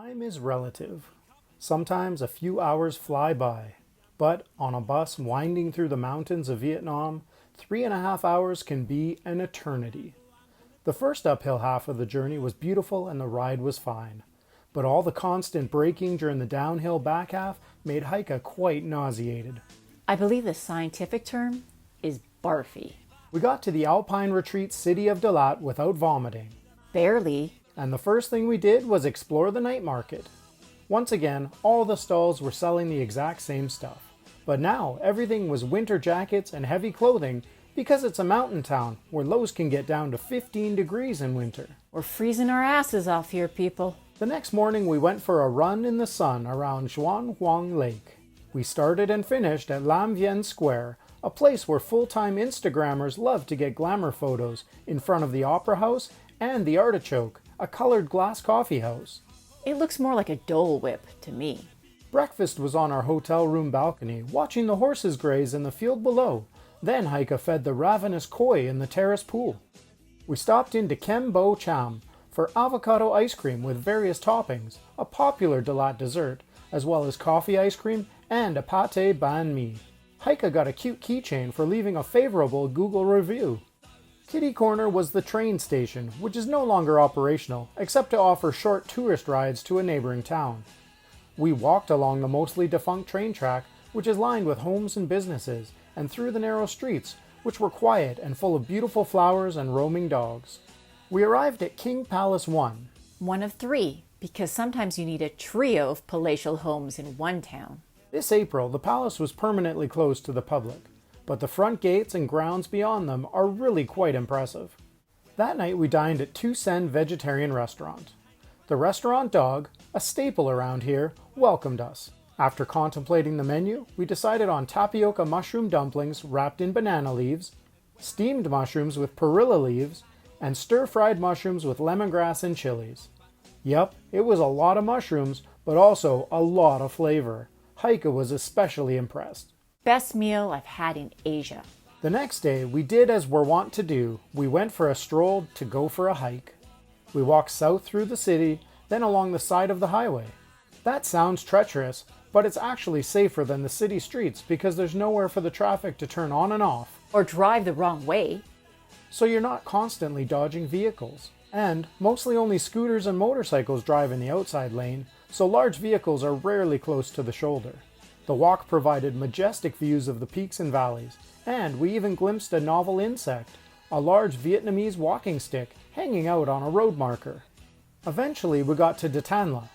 Time is relative. Sometimes a few hours fly by, but on a bus winding through the mountains of Vietnam, 3.5 hours can be an eternity. The first uphill half of the journey was beautiful and the ride was fine, but all the constant braking during the downhill back half made Heike quite nauseated. I believe the scientific term is barfy. We got to the alpine retreat city of Dalat without vomiting. Barely. And the first thing we did was explore the night market. Once again, all the stalls were selling the exact same stuff. But now everything was winter jackets and heavy clothing because it's a mountain town where lows can get down to 15 degrees in winter. We're freezing our asses off here, people. The next morning we went for a run in the sun around Xuan Huang Lake. We started and finished at Lam Vien Square, a place where full-time Instagrammers love to get glamour photos in front of the Opera House and the Artichoke, a colored glass coffee house. It looks more like a Dole Whip to me. Breakfast was on our hotel room balcony, watching the horses graze in the field below. Then Heike fed the ravenous koi in the terrace pool. We stopped into Kem Bo Cham for avocado ice cream with various toppings, a popular Dalat dessert, as well as coffee ice cream and a pate banh mi. Heike got a cute keychain for leaving a favorable Google review. Kitty Corner was the train station, which is no longer operational, except to offer short tourist rides to a neighboring town. We walked along the mostly defunct train track, which is lined with homes and businesses, and through the narrow streets, which were quiet and full of beautiful flowers and roaming dogs. We arrived at King Palace 1. One of three, because sometimes you need a trio of palatial homes in one town. This April, the palace was permanently closed to the public, but the front gates and grounds beyond them are really quite impressive. That night we dined at Tu Sen Vegetarian Restaurant. The restaurant dog, a staple around here, welcomed us. After contemplating the menu, we decided on tapioca mushroom dumplings wrapped in banana leaves, steamed mushrooms with perilla leaves, and stir-fried mushrooms with lemongrass and chilies. Yep, it was a lot of mushrooms, but also a lot of flavor. Heike was especially impressed. Best meal I've had in Asia. The next day, we did as we're wont to do. We went for a stroll to go for a hike. We walked south through the city, then along the side of the highway. That sounds treacherous, but it's actually safer than the city streets because there's nowhere for the traffic to turn on and off. Or drive the wrong way. So you're not constantly dodging vehicles. And mostly only scooters and motorcycles drive in the outside lane, so large vehicles are rarely close to the shoulder. The walk provided majestic views of the peaks and valleys, and we even glimpsed a novel insect, a large Vietnamese walking stick hanging out on a road marker. Eventually we got to Datanla.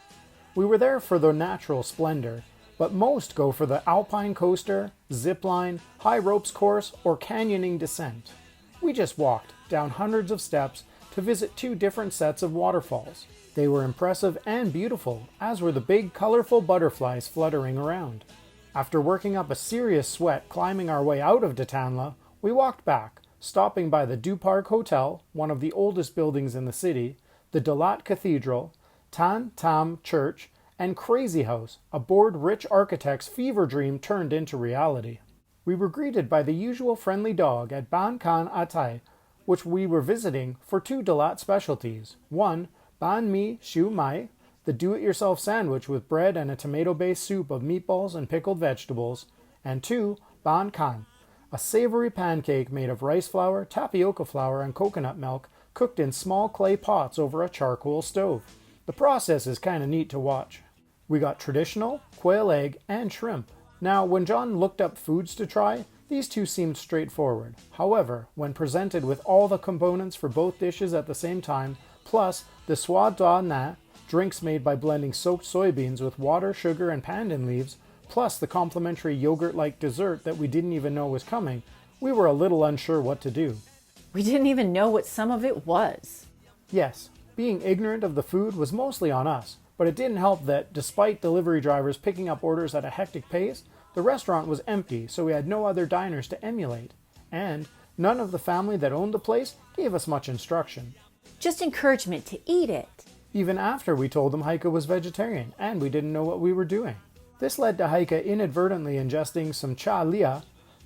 We were there for the natural splendor, but most go for the alpine coaster, zip line, high ropes course, or canyoning descent. We just walked down hundreds of steps to visit 2 different sets of waterfalls. They were impressive and beautiful, as were the big colorful butterflies fluttering around. After working up a serious sweat climbing our way out of Datanla, we walked back, stopping by the Du Park Hotel, one of the oldest buildings in the city, the Dalat Cathedral, Tan Tam Church, and Crazy House, a bored-rich architect's fever dream turned into reality. We were greeted by the usual friendly dog at Ban Khan Atai, which we were visiting for 2 Dalat specialties. One, Banh Mi Siu Mai, the do-it-yourself sandwich with bread and a tomato-based soup of meatballs and pickled vegetables, and 2, Ban Khan, a savory pancake made of rice flour, tapioca flour, and coconut milk cooked in small clay pots over a charcoal stove. The process is kinda neat to watch. We got traditional, quail egg, and shrimp. Now, when John looked up foods to try, these 2 seemed straightforward. However, when presented with all the components for both dishes at the same time, plus the soi da na, drinks made by blending soaked soybeans with water, sugar, and pandan leaves, plus the complimentary yogurt-like dessert that we didn't even know was coming, we were a little unsure what to do. We didn't even know what some of it was. Yes, being ignorant of the food was mostly on us, but it didn't help that, despite delivery drivers picking up orders at a hectic pace, the restaurant was empty, so we had no other diners to emulate. And none of the family that owned the place gave us much instruction. Just encouragement to eat it. Even after we told them Heike was vegetarian, and we didn't know what we were doing. This led to Heike inadvertently ingesting some cha lia,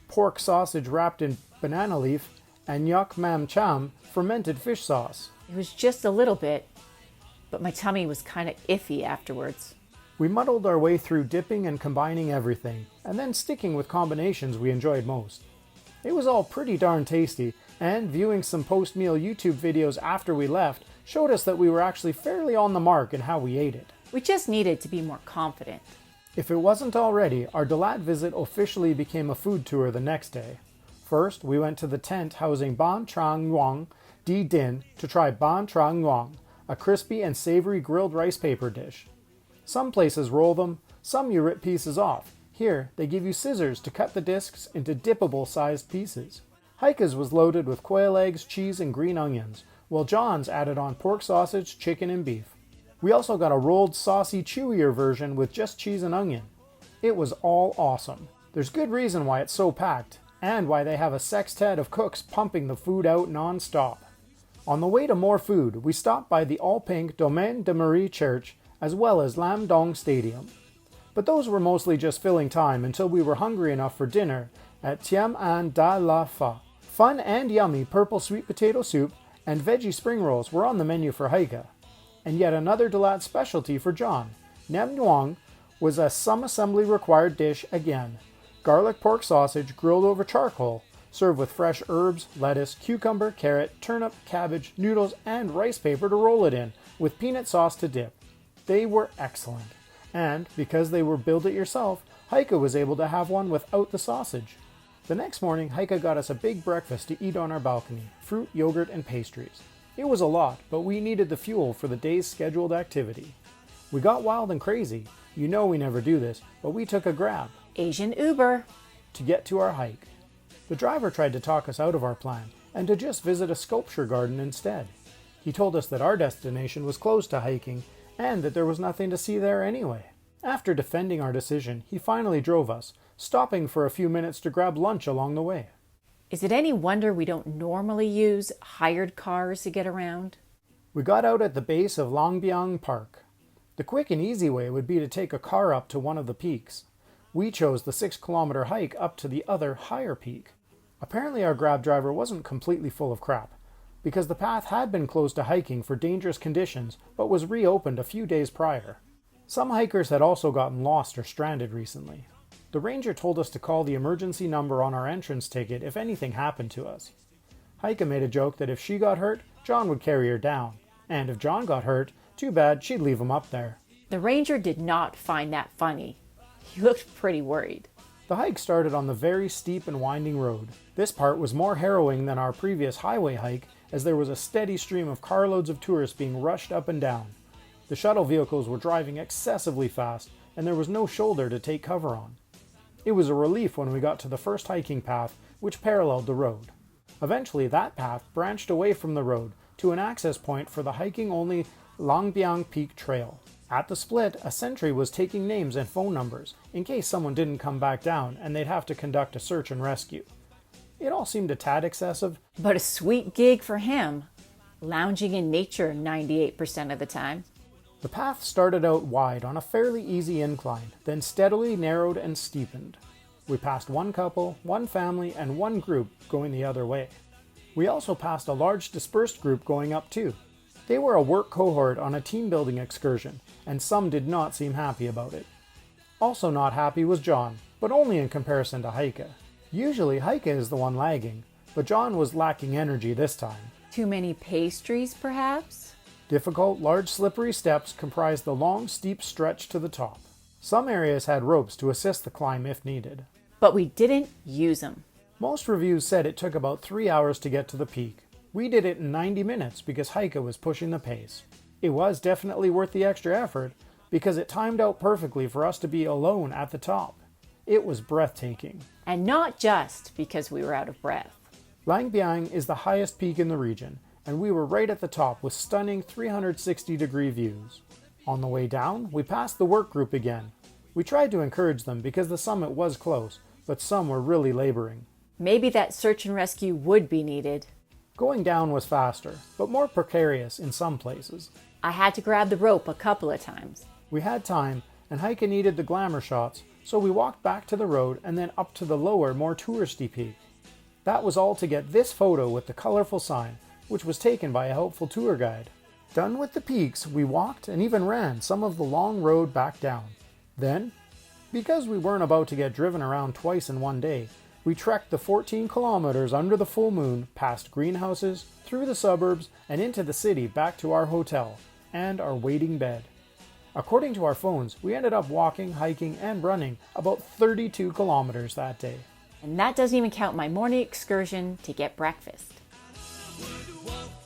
pork sausage wrapped in banana leaf, and yak mam cham, fermented fish sauce. It was just a little bit, but my tummy was kind of iffy afterwards. We muddled our way through dipping and combining everything, and then sticking with combinations we enjoyed most. It was all pretty darn tasty, and viewing some post-meal YouTube videos after we left showed us that we were actually fairly on the mark in how we ate it. We just needed to be more confident. If it wasn't already, our Dalat visit officially became a food tour the next day. First, we went to the tent housing Ban Trang Nguyen Di Din to try Ban Trang Nguyen, a crispy and savory grilled rice paper dish. Some places roll them, some you rip pieces off. Here, they give you scissors to cut the discs into dippable-sized pieces. Heike's was loaded with quail eggs, cheese, and green onions, while John's added on pork sausage, chicken, and beef. We also got a rolled, saucy, chewier version with just cheese and onion. It was all awesome. There's good reason why it's so packed, and why they have a sextet of cooks pumping the food out non-stop. On the way to more food, we stopped by the all-pink Domaine de Marie Church, as well as Lam Dong Stadium. But those were mostly just filling time until we were hungry enough for dinner at Tiam An Da La Fa. Fun and yummy purple sweet potato soup and veggie spring rolls were on the menu for Heike. And yet another Dalat specialty for John. Nem Nuong was a some assembly required dish again. Garlic pork sausage grilled over charcoal, served with fresh herbs, lettuce, cucumber, carrot, turnip, cabbage, noodles, and rice paper to roll it in, with peanut sauce to dip. They were excellent. And because they were build it yourself, Heike was able to have one without the sausage. The next morning, Heike got us a big breakfast to eat on our balcony, fruit, yogurt, and pastries. It was a lot, but we needed the fuel for the day's scheduled activity. We got wild and crazy. You know we never do this, but we took a Grab. Asian Uber. To get to our hike. The driver tried to talk us out of our plan, and to just visit a sculpture garden instead. He told us that our destination was closed to hiking, and that there was nothing to see there anyway. After defending our decision, he finally drove us, stopping for a few minutes to grab lunch along the way. Is it any wonder we don't normally use hired cars to get around? We got out at the base of Langbiang Park. The quick and easy way would be to take a car up to one of the peaks. We chose the 6-kilometer hike up to the other, higher peak. Apparently our Grab driver wasn't completely full of crap, because the path had been closed to hiking for dangerous conditions, but was reopened a few days prior. Some hikers had also gotten lost or stranded recently. The ranger told us to call the emergency number on our entrance ticket if anything happened to us. Heike made a joke that if she got hurt, John would carry her down, and if John got hurt, too bad, she'd leave him up there. The ranger did not find that funny. He looked pretty worried. The hike started on the very steep and winding road. This part was more harrowing than our previous highway hike, as there was a steady stream of carloads of tourists being rushed up and down. The shuttle vehicles were driving excessively fast, and there was no shoulder to take cover on. It was a relief when we got to the first hiking path, which paralleled the road. Eventually, that path branched away from the road to an access point for the hiking-only Langbiang Peak Trail. At the split, a sentry was taking names and phone numbers, in case someone didn't come back down and they'd have to conduct a search and rescue. It all seemed a tad excessive, But a sweet gig for him, lounging in nature 98% of the time. The path started out wide on a fairly easy incline, then steadily narrowed and steepened. We passed one couple, one family, and one group going the other way. We also passed a large dispersed group going up too. They were a work cohort on a team-building excursion, and some did not seem happy about it. Also not happy was John, but only in comparison to Heike. Usually Heike is the one lagging, but John was lacking energy this time. Too many pastries, perhaps? Difficult, large, slippery steps comprised the long, steep stretch to the top. Some areas had ropes to assist the climb if needed. But we didn't use them. Most reviews said it took about 3 hours to get to the peak. We did it in 90 minutes because Heike was pushing the pace. It was definitely worth the extra effort because it timed out perfectly for us to be alone at the top. It was breathtaking. And not just because we were out of breath. Langbiang is the highest peak in the region, and we were right at the top with stunning 360-degree views. On the way down, we passed the work group again. We tried to encourage them because the summit was close, but some were really laboring. Maybe that search and rescue would be needed. Going down was faster, but more precarious in some places. I had to grab the rope a couple of times. We had time, and Heike needed the glamour shots, so we walked back to the road and then up to the lower, more touristy peak. That was all to get this photo with the colorful sign, which was taken by a helpful tour guide. Done with the peaks, we walked and even ran some of the long road back down. Then, because we weren't about to get driven around twice in one day, we trekked the 14 kilometers under the full moon, past greenhouses, through the suburbs, and into the city back to our hotel and our waiting bed. According to our phones, we ended up walking, hiking, and running about 32 kilometers that day. And that doesn't even count my morning excursion to get breakfast. Would walk